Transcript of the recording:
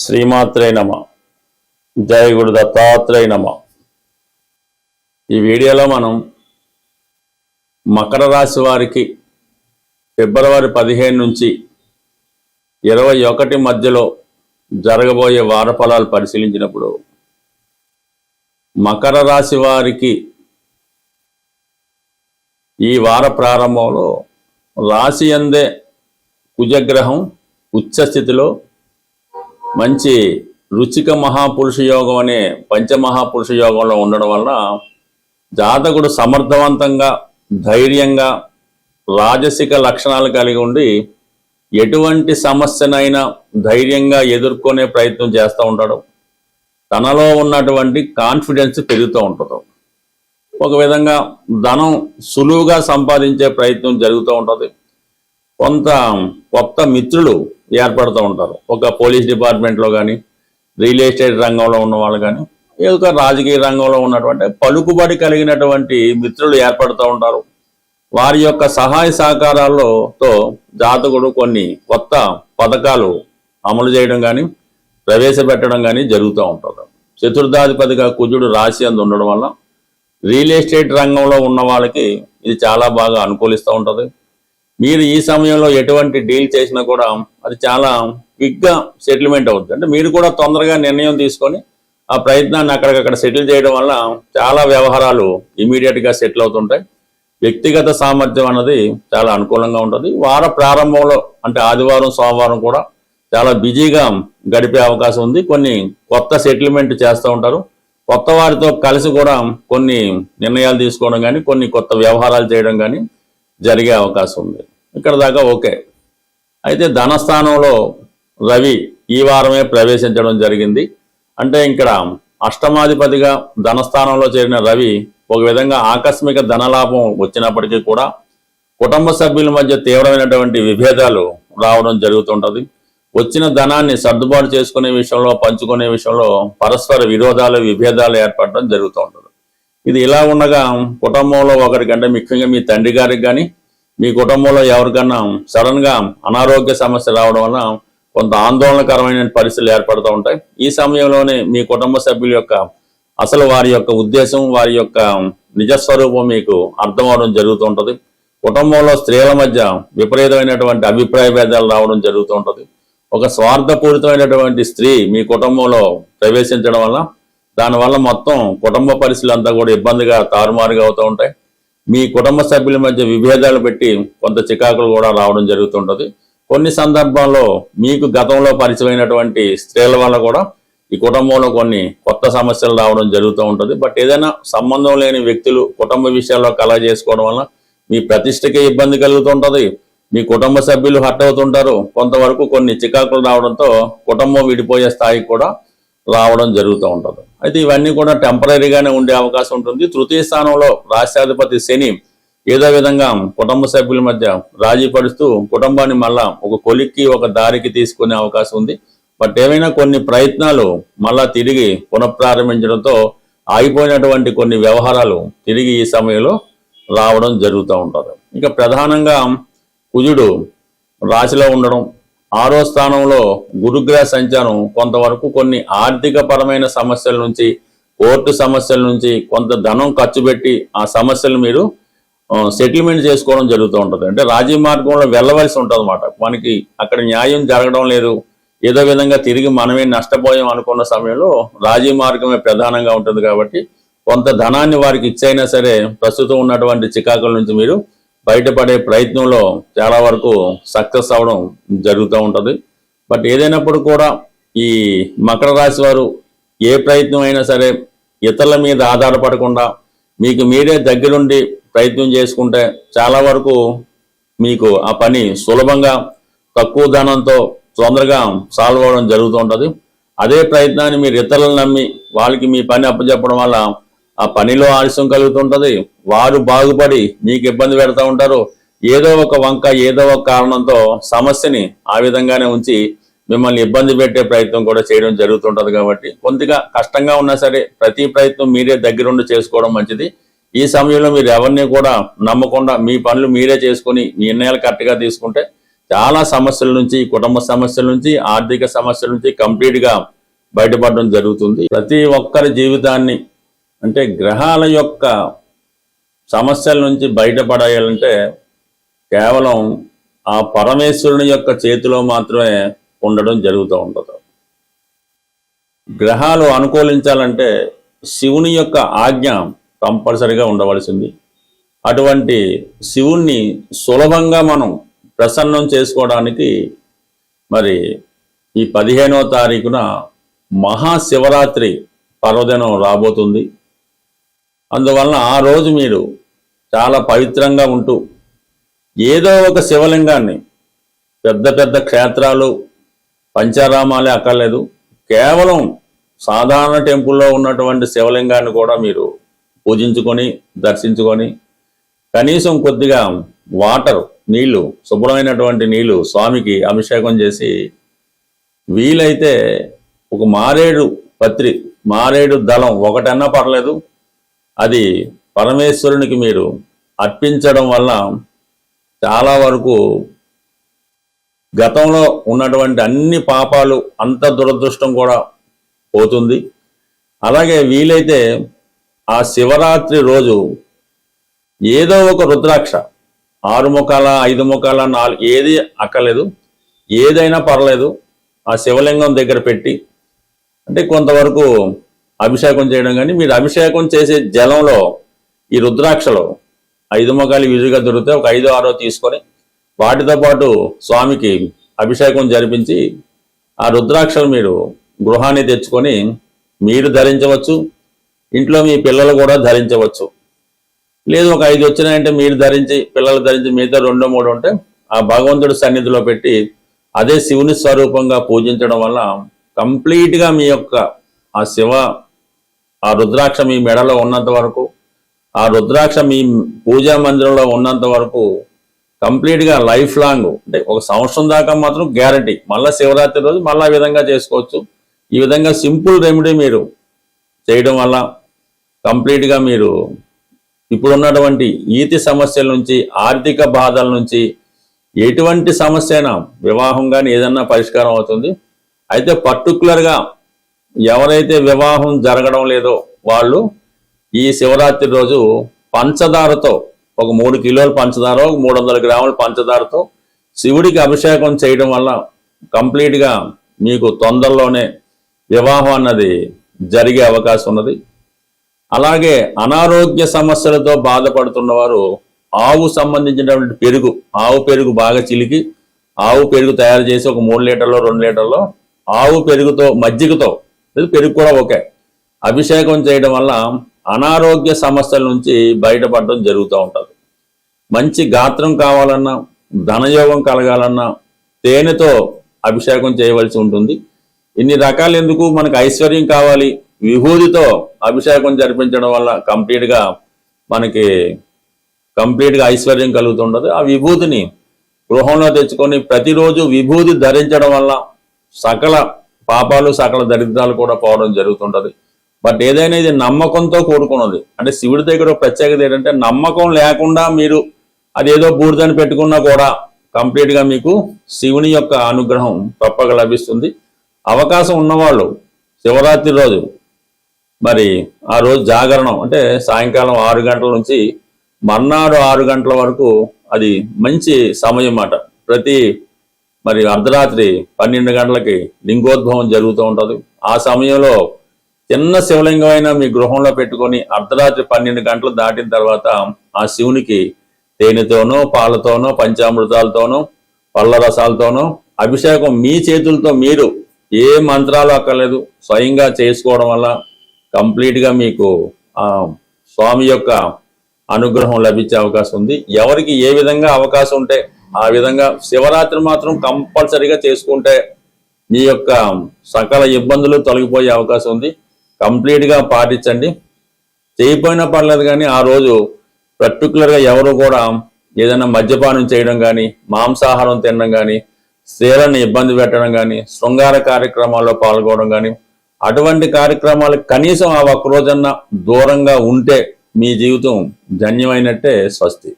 శ్రీమాత్రే నమ. జయ గురు దత్తాత్రేయ నమ. ఈ వీడియోలో మనం మకర రాశి వారికి ఫిబ్రవరి 15 నుంచి 21 మధ్యలో జరగబోయే వార ఫలాలు పరిశీలించినప్పుడు మకర రాశి వారికి ఈ వార ప్రారంభంలో రాశి అందే కుజగ్రహం ఉచ్చ స్థితిలో మంచి రుచిక మహాపురుష యోగం అనే పంచమహాపురుష యోగంలో ఉండడం వలన జాతకుడు సమర్థవంతంగా ధైర్యంగా రాజసిక లక్షణాలు కలిగి ఉండి ఎటువంటి సమస్యనైనా ధైర్యంగా ఎదుర్కొనే ప్రయత్నం చేస్తూ ఉంటాడు. తనలో ఉన్నటువంటి కాన్ఫిడెన్స్ పెరుగుతూ ఉంటుంది. ఒక విధంగా ధనం సులువుగా సంపాదించే ప్రయత్నం జరుగుతూ ఉంటుంది. కొంత కొత్త మిత్రులు ఏర్పడుతూ ఉంటారు. ఒక పోలీస్ డిపార్ట్మెంట్లో కానీ, రియల్ ఎస్టేట్ రంగంలో ఉన్న వాళ్ళు కానీ, ఏదో రాజకీయ రంగంలో ఉన్నటువంటి పలుకుబడి కలిగినటువంటి మిత్రులు ఏర్పడుతూ ఉంటారు. వారి యొక్క సహాయ సహకారాలతో జాతకుడు కొన్ని కొత్త పథకాలు అమలు చేయడం కానీ ప్రవేశపెట్టడం కానీ జరుగుతూ ఉంటుంది. చతుర్థాధిపతిగా కుజుడు రాశి అందు ఉండడం వల్ల రియల్ ఎస్టేట్ రంగంలో ఉన్న వాళ్ళకి ఇది చాలా బాగా అనుకూలిస్తూ ఉంటుంది. మీరు ఈ సమయంలో ఎటువంటి డీల్ చేసినా కూడా అది చాలా క్విక్గా సెటిల్మెంట్ అవుతుంది. అంటే మీరు కూడా తొందరగా నిర్ణయం తీసుకొని ఆ ప్రయత్నాన్ని అక్కడికక్కడ సెటిల్ చేయడం వల్ల చాలా వ్యవహారాలు ఇమీడియట్గా సెటిల్ అవుతుంటాయి. వ్యక్తిగత సామర్థ్యం అన్నది చాలా అనుకూలంగా ఉంటుంది. వార ప్రారంభంలో అంటే ఆదివారం సోమవారం కూడా చాలా బిజీగా గడిపే అవకాశం ఉంది. కొన్ని కొత్త సెటిల్మెంట్ చేస్తూ ఉంటారు. కొత్త వారితో కలిసి కూడా కొన్ని నిర్ణయాలు తీసుకోవడం కానీ కొన్ని కొత్త వ్యవహారాలు చేయడం కానీ జరిగే అవకాశం ఉంది. ఇక్కడ దాకా ఓకే. అయితే ధనస్థానంలో రవి ఈ వారమే ప్రవేశించడం జరిగింది. అంటే ఇక్కడ అష్టమాధిపతిగా ధనస్థానంలో చేరిన రవి ఒక విధంగా ఆకస్మిక ధనలాభం వచ్చినప్పటికీ కూడా కుటుంబ సభ్యుల మధ్య తీవ్రమైనటువంటి విభేదాలు రావడం జరుగుతుంటుంది. వచ్చిన ధనాన్ని సర్దుబాటు చేసుకునే విషయంలో పంచుకునే విషయంలో పరస్పర విరోధాలు విభేదాలు ఏర్పడడం జరుగుతూ ఉంటుంది. ఇది ఇలా ఉండగా కుటుంబంలో ఒకరికంటే ముఖ్యంగా మీ తండ్రి గారికి కానీ మీ కుటుంబంలో ఎవరికన్నా సడన్గా అనారోగ్య సమస్య రావడం వల్ల కొంత ఆందోళనకరమైన పరిస్థితులు ఏర్పడుతూ ఉంటాయి. ఈ సమయంలోనే మీ కుటుంబ సభ్యుల యొక్క అసలు వారి యొక్క ఉద్దేశం వారి యొక్క నిజస్వరూపం మీకు అర్థం అవడం జరుగుతూ ఉంటుంది. కుటుంబంలో స్త్రీల మధ్య విపరీతమైనటువంటి అభిప్రాయ భేదాలు రావడం జరుగుతూ ఉంటుంది. ఒక స్వార్థపూరితమైనటువంటి స్త్రీ మీ కుటుంబంలో ప్రవేశించడం వల్ల దానివల్ల మొత్తం కుటుంబ పరిస్థితులు అంతా కూడా ఇబ్బందిగా తారుమారుగా అవుతూ ఉంటాయి. మీ కుటుంబ సభ్యుల మధ్య విభేదాలు పెట్టి కొంత చికాకులు కూడా రావడం జరుగుతుంటుంది. కొన్ని సందర్భాల్లో మీకు గతంలో పరిచయమైనటువంటి స్త్రీల వల్ల కూడా ఈ కుటుంబంలో కొన్ని కొత్త సమస్యలు రావడం జరుగుతూ ఉంటుంది. బట్ ఏదైనా సంబంధం లేని వ్యక్తులు కుటుంబ విషయాల్లో కలగ చేసుకోవడం వల్ల మీ ప్రతిష్టకే ఇబ్బంది కలుగుతుంటుంది. మీ కుటుంబ సభ్యులు హర్ట్ అవుతుంటారు. కొంతవరకు కొన్ని చికాకులు రావడంతో కుటుంబం విడిపోయే స్థాయికి కూడా రావడం జరుగుతూ ఉంటుంది. అయితే ఇవన్నీ కూడా టెంపరీగానే ఉండే అవకాశం ఉంటుంది. తృతీయ స్థానంలో రాష్ట్రాధిపతి శని ఏదో విధంగా కుటుంబ సభ్యుల మధ్య రాజీ పడుతూ కుటుంబాన్ని మళ్ళా ఒక కొలిక్కి ఒక దారికి తీసుకునే అవకాశం ఉంది. బట్ ఏమైనా కొన్ని ప్రయత్నాలు మళ్ళా తిరిగి పునఃప్రారంభించడంతో ఆగిపోయినటువంటి కొన్ని వ్యవహారాలు తిరిగి ఈ సమయంలో రావడం జరుగుతూ ఉంటుంది. ఇక ప్రధానంగా కుజుడు రాశిలో ఉండడం, 6వ స్థానంలో గురుగ్రహ సంచారం కొంతవరకు కొన్ని ఆర్థిక పరమైన సమస్యల నుంచి కోర్టు సమస్యల నుంచి కొంత ధనం ఖర్చు పెట్టి ఆ సమస్యలు మీరు సెటిల్మెంట్ చేసుకోవడం జరుగుతూ ఉంటుంది. అంటే రాజీ మార్గంలో వెళ్ళవలసి ఉంటుంది అన్నమాట. మనకి అక్కడ న్యాయం జరగడం లేదు, ఏదో విధంగా తిరిగి మనమే నష్టపోయాం అనుకున్న సమయంలో రాజీ మార్గమే ప్రధానంగా ఉంటుంది. కాబట్టి కొంత ధనాన్ని వారికి ఇచ్చైనా సరే ప్రస్తుతం ఉన్నటువంటి చికాకుల నుంచి మీరు బయటపడే ప్రయత్నంలో చాలా వరకు సక్సెస్ అవ్వడం జరుగుతూ ఉంటుంది. బట్ ఏదైనప్పుడు కూడా ఈ మకర రాశి వారు ఏ ప్రయత్నం అయినా సరే ఇతరుల మీద ఆధారపడకుండా మీకు మీరే దగ్గరుండి ప్రయత్నం చేసుకుంటే చాలా వరకు మీకు ఆ పని సులభంగా తక్కువ ధనంతో తొందరగా సాల్వ్ అవ్వడం జరుగుతూ ఉంటుంది. అదే ప్రయత్నాన్ని మీరు ఇతరులను నమ్మి వాళ్ళకి మీ పని అప్పచెప్పడం వల్ల ఆ పనిలో ఆలస్యం కలుగుతుంటుంది. వారు బాగుపడి మీకు ఇబ్బంది పెడతా ఉంటారు. ఏదో ఒక వంక ఏదో ఒక కారణంతో సమస్యని ఆ విధంగానే ఉంచి మిమ్మల్ని ఇబ్బంది పెట్టే ప్రయత్నం కూడా చేయడం జరుగుతుంటుంది. కాబట్టి కొద్దిగా కష్టంగా ఉన్నా సరే ప్రతి ప్రయత్నం మీరే దగ్గరుండి చేసుకోవడం మంచిది. ఈ సమయంలో మీరు ఎవరిని కూడా నమ్మకుండా మీ పనులు మీరే చేసుకుని మీ నిర్ణయాలు కరెక్ట్గా తీసుకుంటే చాలా సమస్యల నుంచి, కుటుంబ సమస్యల నుంచి, ఆర్థిక సమస్యల నుంచి కంప్లీట్గా బయటపడడం జరుగుతుంది. ప్రతి ఒక్కరి జీవితాన్ని అంటే గ్రహాల యొక్క సమస్యల నుంచి బయటపడాలంటే కేవలం ఆ పరమేశ్వరుని యొక్క చేతిలో మాత్రమే ఉండడం జరుగుతూ ఉంటుంది. గ్రహాలు అనుకూలించాలంటే శివుని యొక్క ఆజ్ఞ కంపల్సరిగా ఉండవలసింది. అటువంటి శివుణ్ణి సులభంగా మనం ప్రసన్నం చేసుకోవడానికి మరి ఈ 15వ తారీఖున మహాశివరాత్రి పర్వదినం రాబోతుంది. అందువలన ఆ రోజు మీరు చాలా పవిత్రంగా ఉంటూ ఏదో ఒక శివలింగాన్ని, పెద్ద పెద్ద క్షేత్రాలు పంచారామాలే అక్కర్లేదు, కేవలం సాధారణ టెంపుల్లో ఉన్నటువంటి శివలింగాన్ని కూడా మీరు పూజించుకొని దర్శించుకొని కనీసం కొద్దిగా వాటర్, నీళ్లు, శుభ్రమైనటువంటి నీళ్లు స్వామికి అభిషేకం చేసి వీలైతే ఒక మారేడు దళం ఒకటన్నా పర్లేదు, అది పరమేశ్వరునికి మీరు అర్పించడం వల్ల చాలా వరకు గతంలో ఉన్నటువంటి అన్ని పాపాలు, అంత దురదృష్టం కూడా పోతుంది. అలాగే వీలైతే ఆ శివరాత్రి రోజు ఏదో ఒక రుద్రాక్ష, 6 ముఖాల, 5 ముఖాల, 4, ఏది అక్కర్లేదు, ఏదైనా పర్లేదు, ఆ శివలింగం దగ్గర పెట్టి అంటే కొంతవరకు అభిషేకం చేయడం. కానీ మీరు అభిషేకం చేసే జలంలో ఈ రుద్రాక్షలో 5 ముఖాలు ఈజీగా దొరికితే ఒక 5, 6 తీసుకొని వాటితో పాటు స్వామికి అభిషేకం జరిపించి ఆ రుద్రాక్షలు మీరు గృహాన్ని తెచ్చుకొని మీరు ధరించవచ్చు, ఇంట్లో మీ పిల్లలు కూడా ధరించవచ్చు. లేదు ఒక 5 వచ్చినాయంటే మీరు ధరించి, పిల్లలు ధరించి, మిగతా 2, 3 ఉంటే ఆ భగవంతుడి సన్నిధిలో పెట్టి అదే శివుని స్వరూపంగా పూజించడం వల్ల కంప్లీట్గా మీ యొక్క ఆ రుద్రాక్ష మీ మెడలో ఉన్నంత వరకు, ఆ రుద్రాక్ష మీ పూజా మందిరంలో ఉన్నంత వరకు కంప్లీట్గా లైఫ్ లాంగ్ అంటే 1 సంవత్సరం దాకా మాత్రం గ్యారంటీ. మళ్ళీ శివరాత్రి రోజు మళ్ళీ ఆ విధంగా చేసుకోవచ్చు. ఈ విధంగా సింపుల్ రెమెడీ మీరు చేయడం వల్ల కంప్లీట్గా మీరు ఇప్పుడున్నటువంటి ఈతి సమస్యల నుంచి, ఆర్థిక బాధల నుంచి, ఎటువంటి సమస్య అయినా, వివాహం కానీ ఏదన్నా పరిష్కారం అవుతుంది. అయితే పర్టికులర్గా ఎవరైతే వివాహం జరగడం లేదో వాళ్ళు ఈ శివరాత్రి రోజు పంచదారతో ఒక 3 కిలోల పంచదార, 300 గ్రాముల పంచదారతో శివుడికి అభిషేకం చేయడం వల్ల కంప్లీట్గా మీకు తొందరలోనే వివాహం అన్నది జరిగే అవకాశం ఉన్నది. అలాగే అనారోగ్య సమస్యలతో బాధపడుతున్న వారు ఆవు సంబంధించినటువంటి పెరుగు, ఆవు పెరుగు బాగా చిలికి ఆవు పెరుగు తయారు చేసి ఒక 3 లీటర్లో 2 లీటర్లో ఆవు పెరుగుతో, మజ్జిగతో, పెరుగు కూడా ఓకే, అభిషేకం చేయడం వల్ల అనారోగ్య సమస్యల నుంచి బయటపడడం జరుగుతూ ఉంటుంది. మంచి గాత్రం కావాలన్నా, ధనయోగం కలగాలన్నా తేనెతో అభిషేకం చేయవలసి ఉంటుంది. ఇన్ని రకాలు ఎందుకు, మనకు ఐశ్వర్యం కావాలి, విభూతితో అభిషేకం జరిపించడం వల్ల మనకి కంప్లీట్గా ఐశ్వర్యం కలుగుతుండదు. ఆ విభూతిని గృహంలో తెచ్చుకొని ప్రతిరోజు విభూతి ధరించడం వల్ల సకల పాపాలు, సకల దరిద్రాలు కూడా పోవడం జరుగుతుంటది. బట్ ఏదైనా ఇది నమ్మకంతో కూడుకున్నది. అంటే శివుడి దగ్గర ప్రత్యేకత ఏంటంటే నమ్మకం లేకుండా మీరు అదేదో బూడిదని పెట్టుకున్నా కూడా కంప్లీట్గా మీకు శివుని యొక్క అనుగ్రహం తప్పక లభిస్తుంది. అవకాశం ఉన్నవాళ్ళు శివరాత్రి రోజు మరి ఆ రోజు జాగరణం అంటే సాయంకాలం 6 గంటల నుంచి మర్నాడు 6 గంటల వరకు అది మంచి సమయం అన్నమాట. మరి అర్ధరాత్రి 12 గంటలకి లింగోద్భవం జరుగుతూ ఉంటుంది. ఆ సమయంలో చిన్న శివలింగం అయినా మీ గృహంలో పెట్టుకొని అర్ధరాత్రి 12 గంటలు దాటిన తర్వాత ఆ శివునికి తేనెతోనో, పాలతోనో, పంచామృతాలతోనో, పళ్ళ రసాలతోనో అభిషేకం మీ చేతులతో మీరు ఏ మంత్రాలు అక్కర్లేదు స్వయంగా చేసుకోవడం వల్ల కంప్లీట్గా మీకు ఆ స్వామి యొక్క అనుగ్రహం లభించే అవకాశం ఉంది. ఎవరికి ఏ విధంగా అవకాశం ఉంటే ఆ విధంగా శివరాత్రి మాత్రం కంపల్సరీగా చేసుకుంటే మీ యొక్క సకల ఇబ్బందులు తొలగిపోయే అవకాశం ఉంది. కంప్లీట్గా పాటించండి. చేయకపోయినా పర్లేదు, కానీ ఆ రోజు పర్టికులర్గా ఎవరు కూడా ఏదైనా మద్యపానం చేయడం కానీ, మాంసాహారం తినడం కానీ, స్త్రీలను ఇబ్బంది పెట్టడం కానీ, శృంగార కార్యక్రమాల్లో పాల్గొనడం కానీ, అటువంటి కార్యక్రమాలు కనీసం ఆ ఒక్క రోజన్నా దూరంగా ఉంటే మీ జీవితం ధన్యమైనట్టే. స్వస్తి.